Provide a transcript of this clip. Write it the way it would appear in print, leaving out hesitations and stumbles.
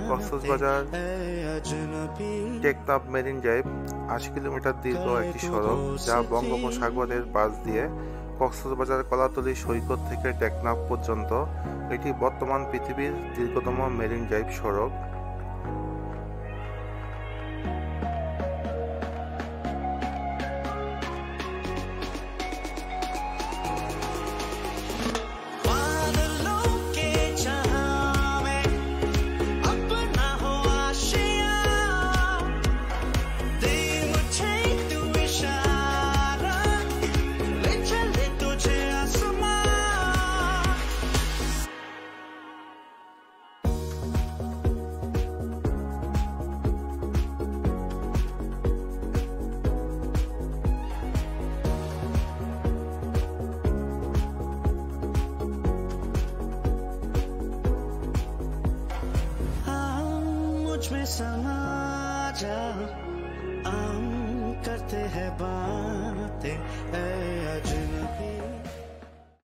Cox's Bazar Teknaf marine drive ৮০ kilometre দীর্ঘ একটি সড়ক যা বঙ্গোপসাগরের পাশ দিয়ে কক্সবাজার কলাতলী সৈকত থেকে টেকনাফ পর্যন্ত। এটি বর্তমান পৃথিবীর দীর্ঘতম মেরিন ড্রাইভ সড়ক। में समा जा, हम करते हैं बातें।